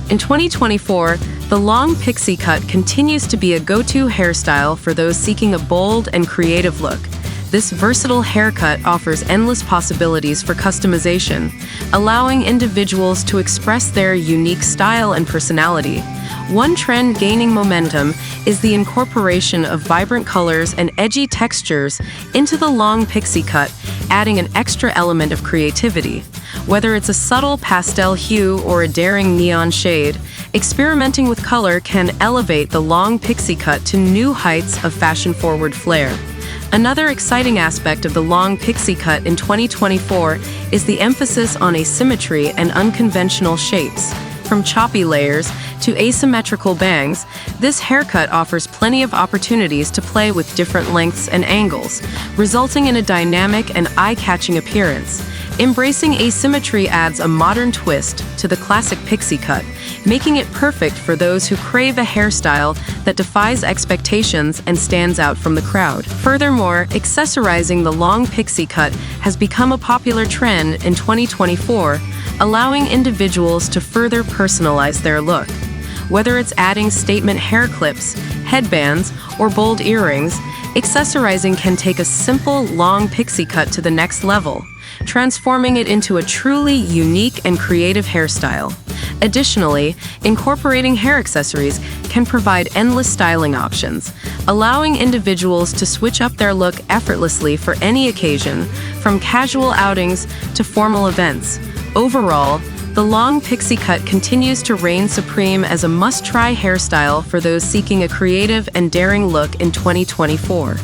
In 2024, the long pixie cut continues to be a go-to hairstyle for those seeking a bold and creative look. This versatile haircut offers endless possibilities for customization, allowing individuals to express their unique style and personality. One trend gaining momentum is the incorporation of vibrant colors and edgy textures into the long pixie cut, adding an extra element of creativity. Whether it's a subtle pastel hue or a daring neon shade, experimenting with color can elevate the long pixie cut to new heights of fashion-forward flair. Another exciting aspect of the long pixie cut in 2024 is the emphasis on asymmetry and unconventional shapes. From choppy layers to asymmetrical bangs, this haircut offers plenty of opportunities to play with different lengths and angles, resulting in a dynamic and eye-catching appearance. Embracing asymmetry adds a modern twist to the classic pixie cut, making it perfect for those who crave a hairstyle that defies expectations and stands out from the crowd. Furthermore, accessorizing the long pixie cut has become a popular trend in 2024, allowing individuals to further personalize their look. Whether it's adding statement hair clips, headbands, or bold earrings, accessorizing can take a simple, long pixie cut to the next level, transforming it into a truly unique and creative hairstyle. Additionally, incorporating hair accessories can provide endless styling options, allowing individuals to switch up their look effortlessly for any occasion, from casual outings to formal events. Overall, the long pixie cut continues to reign supreme as a must-try hairstyle for those seeking a creative and daring look in 2024.